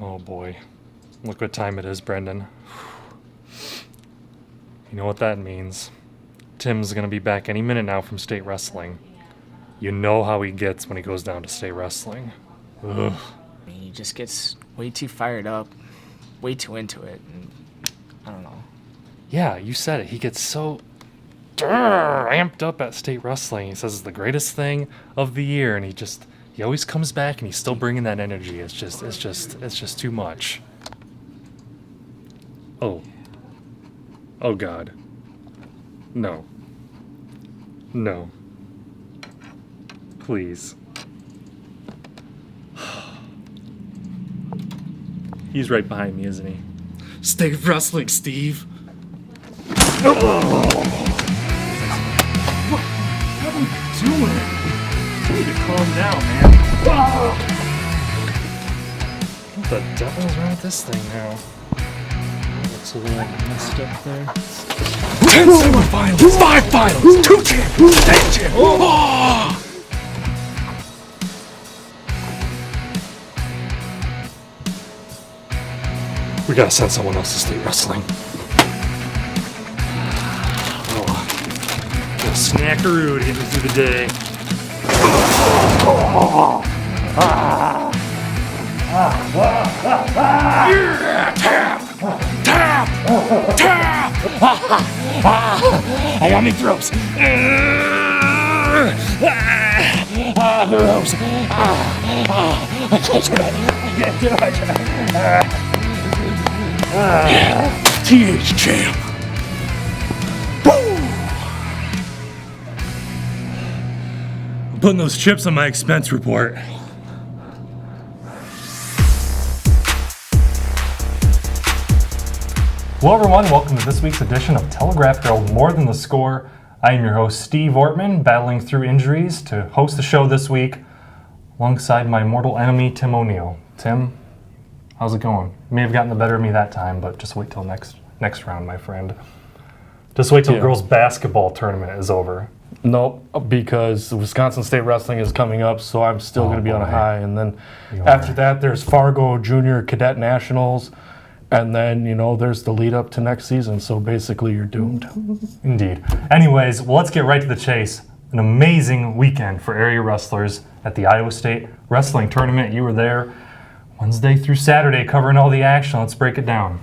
Oh boy. Look what time it is, Brendan. You know what that means. Tim's gonna be back any minute now from state wrestling. You know how he gets when he goes down to state wrestling. Ugh. He just gets way too fired up, way too into it, and I don't know. Yeah, you said it. He gets so amped up at state wrestling. He says it's the greatest thing of the year, and he always comes back and he's still bringing that energy. It's just too much. Oh God. No. Please. He's right behind me, isn't he? Stay wrestling, Steve. What are you doing? You need to calm down, man. What the devil's wrong with this thing now? Looks a little messed up there. 10 semifinals, 5 finals, 2 champions, state champions. Oh! We gotta send someone else to state wrestling. A snackaroo to get me through the day. Yeah, tap! I got me throws. Throws. TH champ. I'm putting those chips on my expense report. Hello everyone, welcome to this week's edition of Telegraph Herald More Than the Score. I am your host Steve Ortman, battling through injuries to host the show this week alongside my mortal enemy Tim O'Neill. Tim, how's it going? You may have gotten the better of me that time, but just wait till next round, my friend. Just wait till the girls' basketball tournament is over. Nope, because Wisconsin State Wrestling is coming up, so I'm still going to be on a high. And then after that, there's Fargo Junior Cadet Nationals, and then, there's the lead up to next season. So basically, you're doomed. Indeed. Anyways, well, let's get right to the chase. An amazing weekend for area wrestlers at the Iowa State Wrestling Tournament. You were there Wednesday through Saturday covering all the action. Let's break it down.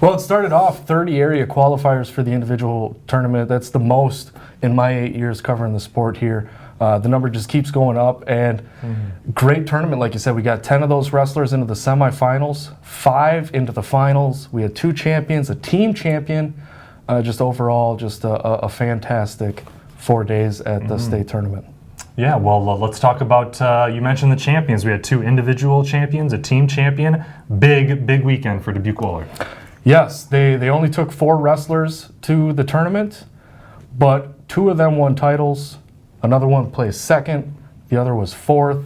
Well, it started off 30 area qualifiers for the individual tournament. That's the most in my 8 years covering the sport here. The number just keeps going up, and great tournament. Like you said, we got 10 of those wrestlers into the semifinals, 5 into the finals. We had 2 champions, a team champion. Just overall, just a fantastic 4 days at the state tournament. Yeah, well, let's talk about, you mentioned the champions. We had 2 individual champions, a team champion. Big weekend for Dubuque Wahlert. Yes, they only took 4 wrestlers to the tournament, but 2 of them won titles. Another one placed second. The other was 4th.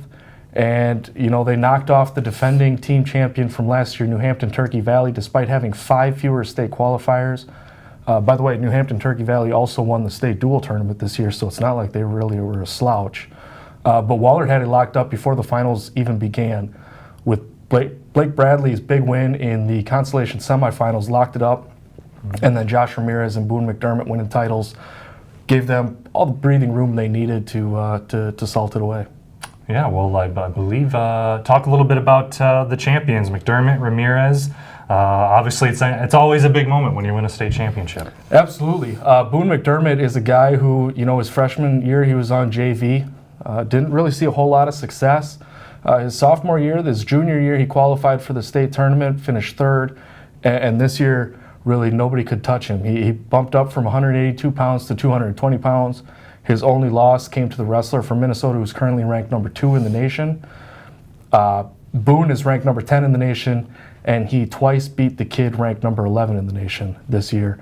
And, they knocked off the defending team champion from last year, New Hampton Turkey Valley, despite having 5 fewer state qualifiers. By the way, New Hampton Turkey Valley also won the state dual tournament this year, so it's not like they really were a slouch. But Wahlert had it locked up before the finals even began, with Blake Bradley's big win in the consolation semifinals locked it up, and then Josh Ramirez and Boone McDermott winning titles gave them all the breathing room they needed to salt it away. Yeah, well, I believe, talk a little bit about the champions, McDermott, Ramirez. Obviously, it's always a big moment when you win a state championship. Absolutely. Boone McDermott is a guy who, his freshman year he was on JV. Didn't really see a whole lot of success. His sophomore year, his junior year, he qualified for the state tournament, finished 3rd. And this year, really nobody could touch him. He bumped up from 182 pounds to 220 pounds. His only loss came to the wrestler from Minnesota who's currently ranked number 2 in the nation. Boone is ranked number 10 in the nation, and he twice beat the kid ranked number 11 in the nation this year.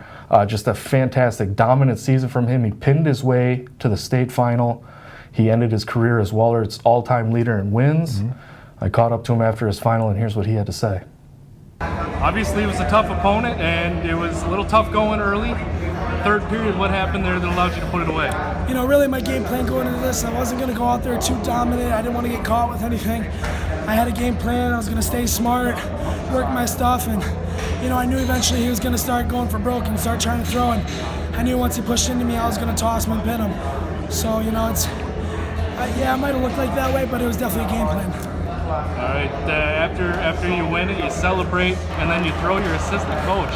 Just a fantastic, dominant season from him. He pinned his way to the state final. He ended his career as Wahlert's all-time leader in wins. I caught up to him after his final, and here's what he had to say. Obviously, it was a tough opponent, and it was a little tough going early. third period, what happened there that allowed you to put it away? You know, really my game plan going into this, I wasn't going to go out there too dominant. I didn't want to get caught with anything. I had a game plan. I was going to stay smart, work my stuff, and, you know, I knew eventually he was going to start going for broke and start trying to throw, and I knew once he pushed into me, I was going to toss him and pin him. So, you know, yeah, it might have looked like that way, but it was definitely a game plan. All right, after you win it, you celebrate, and then you throw your assistant coach.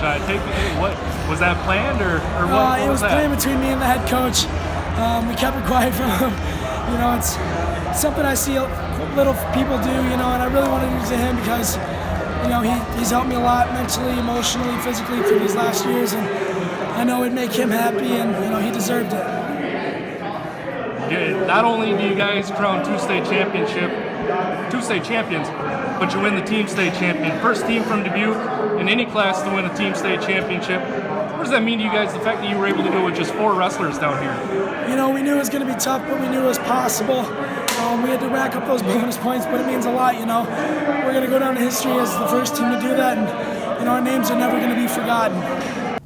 What was that planned, or what? It was planned between me and the head coach. We kept it quiet from him. You know, it's something I see little people do, you know, and I really wanted to do to him because, you know, he's helped me a lot mentally, emotionally, physically through these last years, and I know it'd make him happy, and, you know, he deserved it. Yeah, not only do you guys crown two state champions, but you win the team state champion. First team from Dubuque in any class to win a team state championship. What does that mean to you guys, the fact that you were able to do it with just 4 wrestlers down here? You know, we knew it was going to be tough, but we knew it was possible. We had to rack up those bonus points, but it means a lot, you know. We're going to go down in history as the first team to do that, and, you know, our names are never going to be forgotten.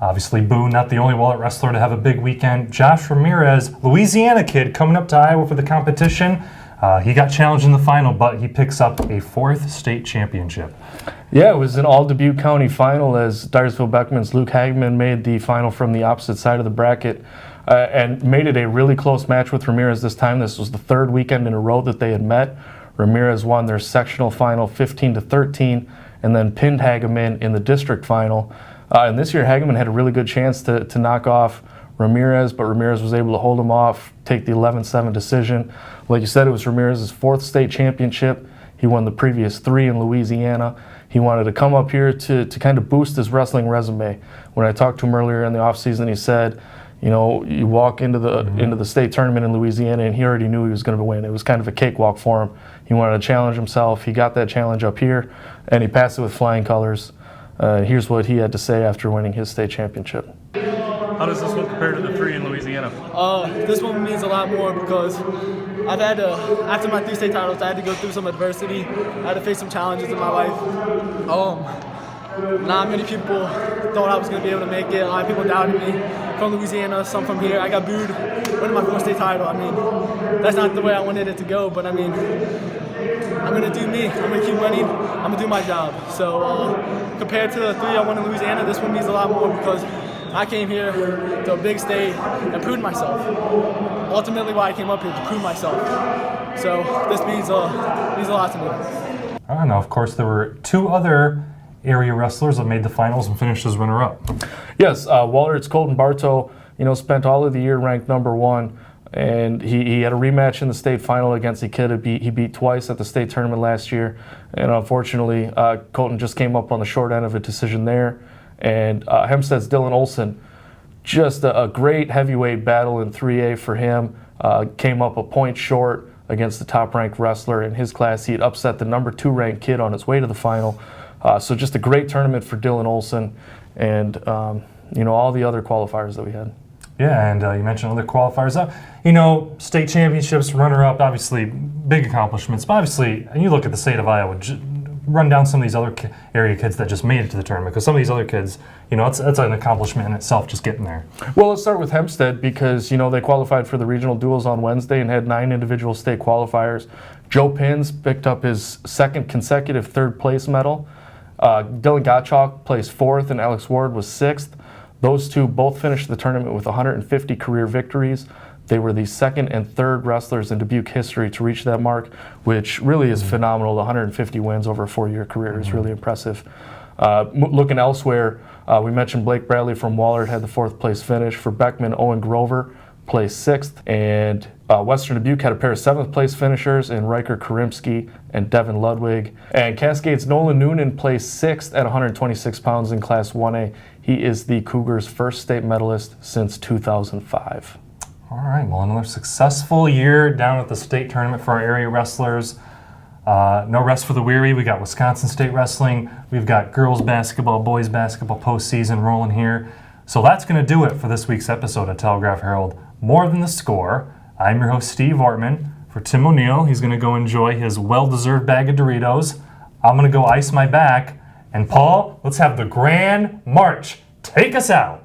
Obviously, Boone, not the only wallet wrestler to have a big weekend. Josh Ramirez, Louisiana kid, coming up to Iowa for the competition. He got challenged in the final, but he picks up a 4th state championship. Yeah, it was an all Dubuque County final as Dyersville Beckman's Luke Hagman made the final from the opposite side of the bracket and made it a really close match with Ramirez this time. This was the 3rd weekend in a row that they had met. Ramirez won their sectional final 15-13 and then pinned Hagman in the district final. And this year, Hagman had a really good chance to knock off Ramirez, but Ramirez was able to hold him off, take the 11-7 decision. Like you said, it was Ramirez's 4th state championship. He won the previous 3 in Louisiana. He wanted to come up here to kind of boost his wrestling resume. When I talked to him earlier in the offseason, he said, you know, you walk into the state tournament in Louisiana, and he already knew he was going to win. It was kind of a cakewalk for him. He wanted to challenge himself. He got that challenge up here, and he passed it with flying colors. Here's what he had to say after winning his state championship. How does this one compare to the 3 in Louisiana? This one means a lot more because I've had to, after my 3 state titles, I had to go through some adversity. I had to face some challenges in my life. Not many people thought I was going to be able to make it. A lot of people doubted me from Louisiana, some from here. I got booed winning my 4th state title. I mean, that's not the way I wanted it to go, but I mean, I'm going to do me. I'm going to keep winning. I'm going to do my job. So compared to the 3 I won in Louisiana, this one means a lot more because I came here to a big state and proved myself. Ultimately why I came up here, to prove myself. So this means a lot to me. Now, of course, there were 2 other area wrestlers that made the finals and finished as runner-up. Yes, Wallert's Colton Bartow, you know, spent all of the year ranked number 1. And he had a rematch in the state final against a kid he beat twice at the state tournament last year. And unfortunately, Colton just came up on the short end of a decision there. And Hempstead's Dylan Olson, just a great heavyweight battle in 3A for him. Came up a point short against the top-ranked wrestler in his class. He had upset the number 2 ranked kid on his way to the final. So just a great tournament for Dylan Olson and, you know, all the other qualifiers that we had. Yeah, and you mentioned other qualifiers. You know, state championships, runner-up, obviously big accomplishments. But obviously, and you look at the state of Iowa, run down some of these other area kids that just made it to the tournament. Because some of these other kids, you know, that's an accomplishment in itself, just getting there. Well, let's start with Hempstead because, you know, they qualified for the regional duels on Wednesday and had 9 individual state qualifiers. Joe Pins picked up his 2nd consecutive 3rd place medal. Dylan Gottschalk placed 4th and Alex Ward was 6th. Those 2 both finished the tournament with 150 career victories. They were the 2nd and 3rd wrestlers in Dubuque history to reach that mark, which really is phenomenal. The 150 wins over a 4-year career is really impressive. Looking elsewhere, we mentioned Blake Bradley from Wallard had the 4th place finish. For Beckman, Owen Grover placed 6th. And Western Dubuque had a pair of 7th place finishers in Riker Karimsky and Devin Ludwig. And Cascades' Nolan Noonan placed 6th at 126 pounds in Class 1A. He is the Cougars' first state medalist since 2005. All right, well, another successful year down at the state tournament for our area wrestlers. No rest for the weary. We got Wisconsin State Wrestling. We've got girls basketball, boys basketball postseason rolling here. So that's going to do it for this week's episode of Telegraph Herald. More Than the Score. I'm your host, Steve Ortman. For Tim O'Neill, he's going to go enjoy his well-deserved bag of Doritos. I'm going to go ice my back. And Paul, let's have the Grand March take us out.